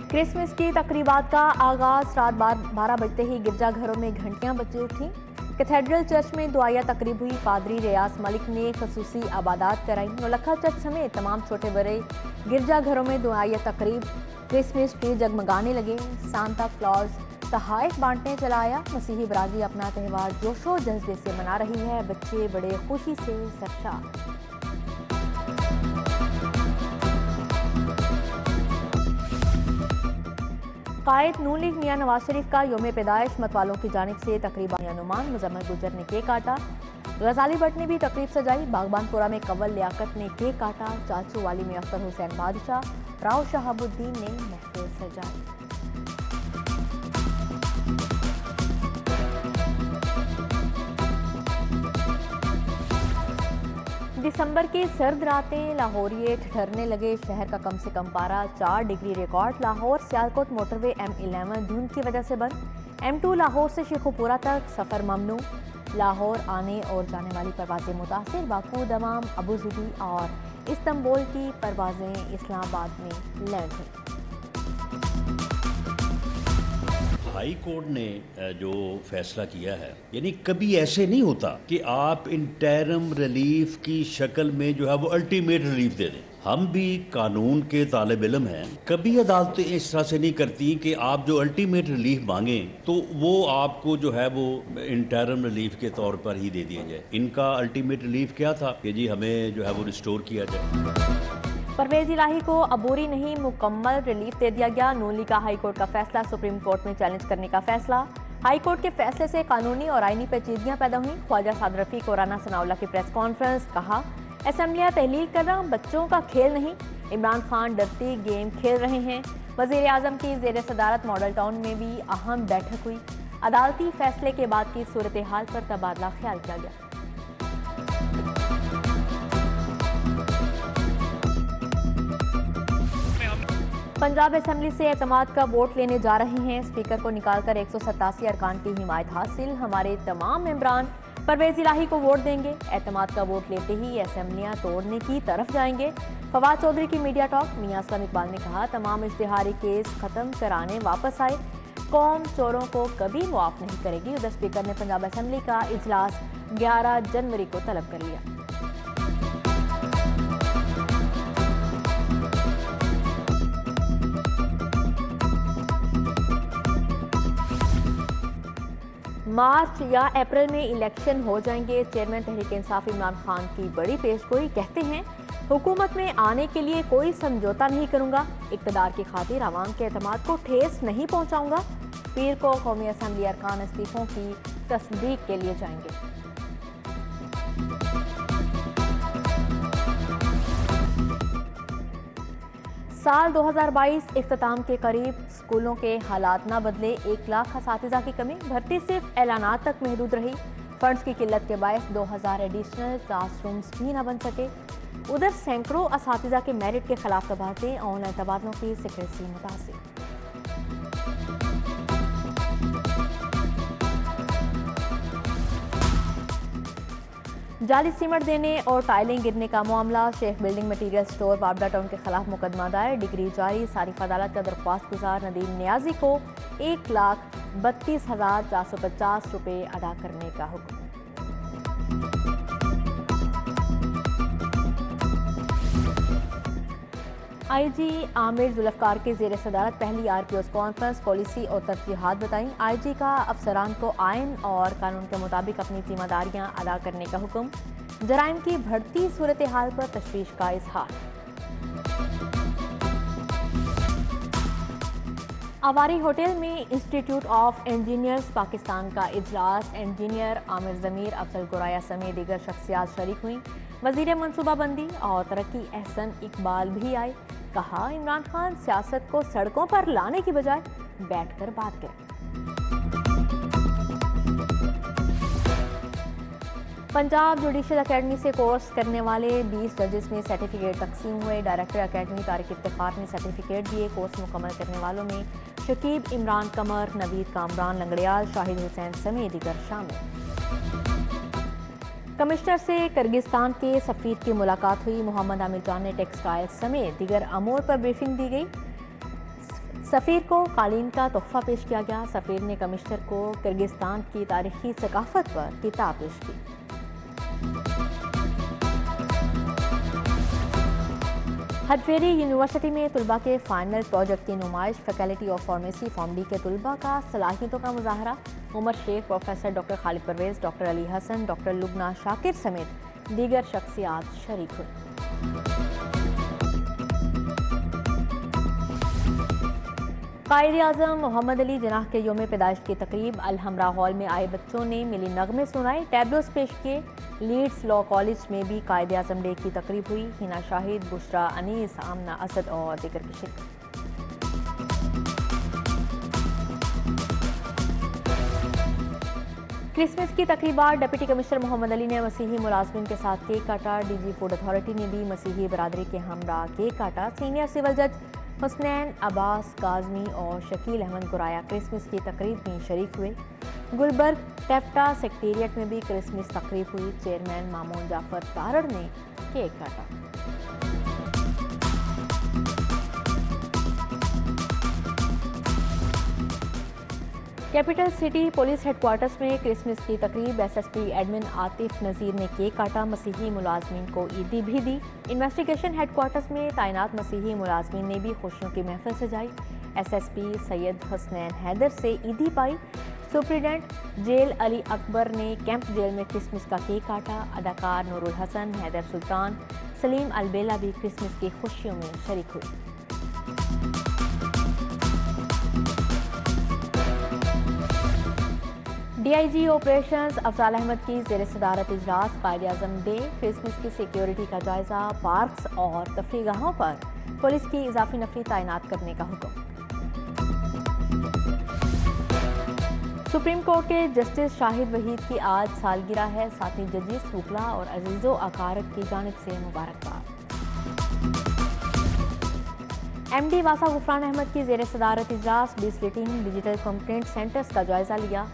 Christmas की तकरीबात का आगाज रात 12 बजते ही गिरजाघरों में घंटियां बज उठी। कैथेड्रल चर्च में दुआया तकरीब हुई। पादरी रियाज मलिक ने खसूसी आबादात कराई। नौलखा चर्च समेत तमाम छोटे बड़े गिरजाघरों में दुआया तकरीब। क्रिसमस ट्री जगमगाने लगे। सांता क्लॉज तोहफे बांटने चला आया। मसीही बरादरी अपना त्यौहार जोशो जज्बे से मना रही है। बच्चे बड़े खुशी से सरशार। कायद नून लीग मियां नवाज शरीफ का यौम पैदाइश मतवालों की जानिब से तकरीबन अनुमान। मुजम्मिल गुजर ने केक काटा। गजाली भट्ट ने भी तकरीब सजाई। बागबानपुरा में कवल लियाकत ने केक काटा। चाचू वाली में अख्तर हुसैन बादशाह, राव शहाबुद्दीन ने महफिल सजाई। दिसंबर की सर्द रातें लाहौरिये ठिठुरने लगे। शहर का कम से कम पारा 4 degree record. Lahore Sialkot motorway M11 धुंध की वजह से बंद। M2 लाहौर से शेखुपुरा तक सफर ममनू। लाहौर आने और जाने वाली परवाजें मुतासिर। बाकू, दमाम, अबूजबी और इस्तांबुल की परवाजें इस्लामाबाद में लैंड हुई। हाई कोर्ट ने जो फैसला किया है, यानी कभी ऐसे नहीं होता कि आप इंटरम रिलीफ की शक्ल में जो है वो अल्टीमेट रिलीफ दे दें। हम भी कानून के तालिब इल्म हैं। कभी अदालतें इस तरह से नहीं करती कि आप जो अल्टीमेट रिलीफ मांगें तो वो आपको जो है वो इंटरम रिलीफ के तौर पर ही दे दिया जाए। इनका अल्टीमेट रिलीफ क्या था कि जी हमें जो है वो रिस्टोर किया जाए। परवेज इलाही को अबूरी नहीं मुकम्मल रिलीफ दे दिया गया। नून लीग का हाई कोर्ट का फैसला सुप्रीम कोर्ट में चैलेंज करने का फैसला। हाई कोर्ट के फैसले से कानूनी और आईनी पेचीदगियां पैदा हुई। ख्वाजा साद रफीक और राना सनाउल्लाह की प्रेस कॉन्फ्रेंस। कहा, असेंबलियां तहलील कर रहा, बच्चों का खेल नहीं। इमरान खान डरती गेम खेल रहे हैं। वजीर आजम की जेर सदारत मॉडल टाउन में भी अहम बैठक हुई। अदालती फैसले के बाद की सूरत हाल पर तबादला ख्याल किया गया। पंजाब असेंबली से एतमाद का वोट लेने जा रहे हैं। स्पीकर को निकालकर 187 अरकान की हिमायत हासिल। हमारे तमाम मेंबरान परवेज इलाही को वोट देंगे। एतमाद का वोट लेते ही असेंबलियां तोड़ने की तरफ जाएंगे। फवाद चौधरी की मीडिया टॉक। मियां असलम इकबाल ने कहा, तमाम इश्तिहारी केस खत्म कराने वापस आए। कौम चोरों को कभी मुआफ नहीं करेगी। उधर स्पीकर ने पंजाब असेंबली का इजलास 11 जनवरी को तलब कर लिया। मार्च या अप्रैल में इलेक्शन हो जाएंगे। चेयरमैन तहरीक इंसाफ इमरान खान की बड़ी पेशगोई। कहते हैं, हुकूमत में आने के लिए कोई समझौता नहीं करूंगा। इक़्तिदार की खातिर आवाम के एतमाद को ठेस नहीं पहुंचाऊंगा। पीर को कौमी असेंबली अरकान इस्तीफों की तस्दीक के लिए जाएंगे। साल 2022 इख्तिताम के करीब। स्कूलों के हालात ना बदले। 1 लाख असातिज़ा की कमी। भर्ती सिर्फ ऐलानात तक महदूद रही। फंड्स की किल्लत के बायस 2000 एडिशनल क्लासरूम्स भी ना बन सके। उधर सैकड़ों असातिज़ा के मेरिट के खिलाफ तबादले। ऑनलाइन तबादलों की सिक्रेसी मुतासिर। जाली सीमेंट देने और टाइलें गिरने का मामला। Sheikh building material store Babra town के खिलाफ मुकदमा दायर। डिग्री जारी। सारिफ अदालत का दरख्वास्त गुजार नदीम न्याजी को 1,32,450 रुपये अदा करने का हुक्म। IG आमिर जुल्फकार के जेर सदारत पहली RPO's कॉन्फ्रेंस। पॉलिसी और तरजीहात बताई। IG का अफसरान को आइन और कानून के मुताबिक अपनी जिम्मेदारियां अदा करने का हुक्म। जराइम की बढ़ती सूरत हाल पर तशवीश का इजहार। अवारी होटल में इंस्टीट्यूट ऑफ इंजीनियर्स पाकिस्तान का इजलास। इंजीनियर आमिर जमीर, अफजल गुराया समेत दीगर शख्सियात शरीक हुई। वजीर मनसूबाबंदी और तरक्की एहसन इकबाल भी आए। कहा, इमरान खान सियासत को सड़कों पर लाने की बजाय बैठकर बात करें। पंजाब जुडिशल अकेडमी से कोर्स करने वाले 20 जजेस में सर्टिफिकेट तकसीम हुए। डायरेक्टर अकेडमी तारिक इफ्तिखार ने सर्टिफिकेट दिए। कोर्स मुकम्मल करने वालों में शकीब इमरान कमर, नवीद कामरान लंगड़ियाल, शाहिद हुसैन समेत दीगर शामिल। कमिश्नर से किर्गिस्तान के सफीर की मुलाकात हुई। मोहम्मद आमिर जान ने टेक्सटाइल समेत दीगर अमूर पर ब्रीफिंग दी गई। सफ़ीर को कालीन का तोहफा पेश किया गया। सफ़ीर ने कमिश्नर को किर्गिस्तान की तारीखी सकाफत पर किताब पेश की। हटफेरी यूनिवर्सिटी में तुलबा के फाइनल प्रोजेक्ट की नुमाइश। Faculty of pharmacy pharm D के तुलबा का सलाहियतों का मुजाहरा। Umar Sheikh, professor doctor Khalid Parvez, doctor Ali Hasan, doctor Lubna Shakir समेत दीगर शख्सियात शरीक हुई। कायद-ए-आज़म मोहम्मद अली जिन्नाह के योम पैदाइश की तकरीब। अल-हमरा हॉल में आए बच्चों ने मिली नगमे सुनाए, टैब्लोस पेश किए। लीड्स लॉ कॉलेज में भी कायद-ए-आज़म डे की तकरीब हुई। हिना शाहिद, बुशरा अनीस, आमना असद और दीगर की शिरकत। क्रिसमस की तकरीबात। डिप्टी कमिश्नर मोहम्मद अली ने मसीही मुलाजमिन के साथ केक काटा। डीजी फूड अथॉरिटी ने भी मसीही बरादरी के हमरा केक काटा। सीनियर सिविल जज हुसनैन अब्बास काजमी और शकील अहमद गुराया क्रिसमस की तकरीब में शरीक हुए। गुलबर्ग टेफ्टा सेक्रेटेरिएट में भी क्रिसमस तकरीब हुई। चेयरमैन मामून जाफर तारड़ ने केक काटा। कैपिटल सिटी पुलिस हेडक्वार्टर्स में क्रिसमस की तकरीब। एसएसपी एडमिन आतिफ नज़ीर ने केक काटा। मसीही मुलाजमीन को ईदी भी दी। इन्वेस्टिगेशन हेडक्वार्टर्स में तैनात मसीही मुलाजमीन ने भी खुशियों की महफिल सजाई। एसएसपी सैयद हसनैन हैदर से ईदी पाई। सुप्रीडेंट जेल अली अकबर ने कैंप जेल में क्रिसमस का केक काटा। अदाकार नूरुल हसन, हैदर सुल्तान, सलीम अलबेला भी क्रिसमस की खुशियों में शरीक हुई। डीआईजी ऑपरेशंस अफजाल अहमद की ज़ेर सदारत इजलास। कायद-ए-आज़म डे, क्रिसमस की सिक्योरिटी का जायजा। पार्क्स और तफरीहगाहों पर पुलिस की इजाफी नफरी तैनात करने का हुक्म। सुप्रीम कोर्ट के जस्टिस शाहिद वहीद की आज सालगिरह है। साथ ही जजेस, वकला और अजीज़ो अकारब की जानिब से मुबारकबाद। एमडी वासा गुफरान अहमद की ज़ेर सदारत इजलास। डिसलिटिंग डिजिटल कंप्लेंट सेंटर्स का जायजा लिया।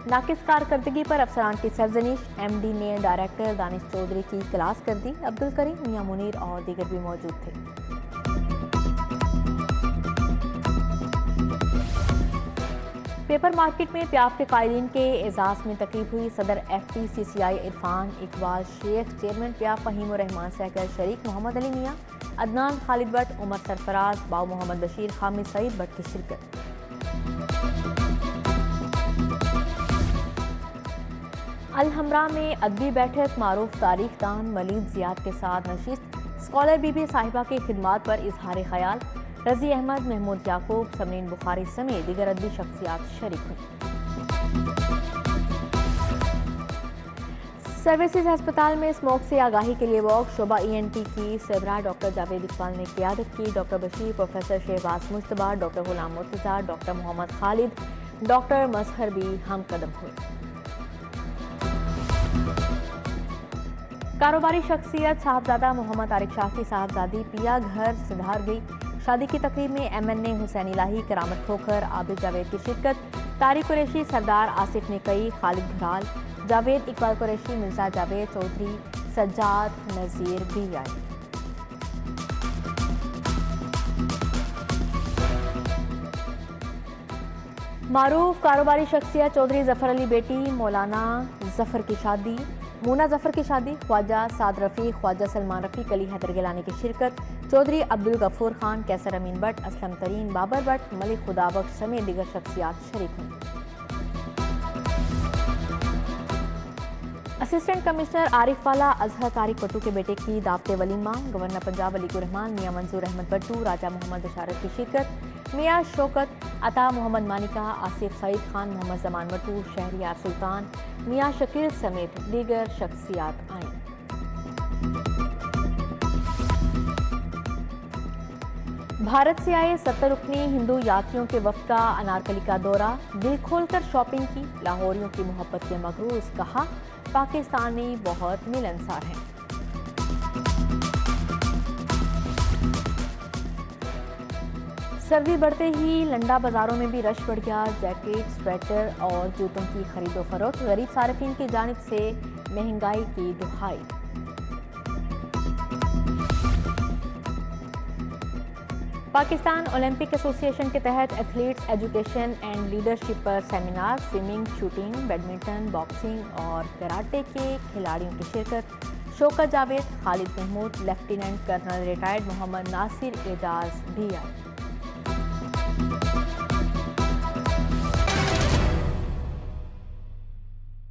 नाकिस कारकर्दगी पर अफसरान की सरजनिश। एमडी ने डायरेक्टर दानिश चौधरी की क्लास कर दी। अब्दुल करीम, मियां मुनीर और दीगर भी मौजूद थे। पेपर मार्केट में प्याफ के कायदीन के एजाज में तकरीब हुई। सदर FPCCI इरफान इकबाल शेख, चेयरमैन प्याफ फहीम रहमान सहगल शरीक, मोहम्मद अली मियां, अदनान खालिद भट्ट, उमर सरफराज, बाव मोहम्मद बशीर, हामिद सईद भट्ट की शिरकत। अल-हमरा में अदबी बैठक। मारूफ तारीख दान मलीद जियाद के साथ नशिस्त। स्कॉलर बीबी साहिबा की खिदमात पर इजहार ख्याल। रजी अहमद, महमूद याकूब, समरीन बुखारी समेत दीगर अदबी शख्सियात शरीक हुई। सर्विसेज अस्पताल में स्मोक से आगाही के लिए वॉक। शोबा ENT की सरबराह डॉक्टर जावेद इकबाल ने क़ियादत की। Doctor Bashir, professor Shahbaz Mushtaba, doctor Ghulam Murtaza, doctor Mohammad Khalid, doctor Mazhar भी हम कदम हुए। कारोबारी शख्सियत साहबजादा मोहम्मद तारिक शाह की साहबजादी पिया घर सुधार गई। शादी की तकरीब में MNA हुसैन इलाही, करामत खोखर, आबिद जावेद की शिरकत। तारिक कुरैशी, सरदार आसिफ निकई, खालिद घराल, जावेद इकबाल कुरैशी, मिर्जा जावेद चौधरी, सज्जाद नज़ीर भी आए। मारूफ कारोबारी शख्सियत चौधरी जफर अली बेटी मौलाना जफर की शादी। मूना जफर की शादी। ख्वाजा साद रफ़ी, ख्वाजा सलमान रफ़ी, अली हैदर गिलानी की शिरकत। चौधरी अब्दुल गफूर खान, कैसर अमीन भट्ट, असलम तरीन, बाबर भट्ट, मलिक खुदाबख्श समेत दीगर शख्सियात शरीक हुई। असिस्टेंट कमिश्नर आरिफ वाला अजहर तारिक पट्टू के बेटे की दावते वलीमा। गवर्नर पंजाब अली रहमान, मियां मंजूर अहमद भट्टू, राजा मोहम्मद बशारत की शिरकत। मियां शौकत, अता मोहम्मद मानिका, आसिफ सईद खान, मोहम्मद जमान भट्टू, शहरियार सुल्तान, मियां शकील समेत दीगर शख्सियात आईं। भारत से आए 70 रुकनी हिंदू यात्रियों के वफ्द का अनारकली का दौरा। दिल खोलकर शॉपिंग की। लाहौरियों की मोहब्बत के मगरूज। कहा पाकिस्तानी बहुत मिलनसार हैं। सर्दी बढ़ते ही लंडा बाजारों में भी रश बढ़ गया। जैकेट, स्वेटर और जूतों की खरीदो फरोख्त। गरीब सारिफिन की जानिब से महंगाई की दुहाई। पाकिस्तान ओलंपिक एसोसिएशन के तहत एथलीट्स एजुकेशन एंड लीडरशिप पर seminar, swimming, shooting, badminton, boxing और कराटे के खिलाड़ियों की शिरकत। Shaukat Javed, Khalid Mahmood, lieutenant colonel retired Mohammad Nasir Ejaz भी आए।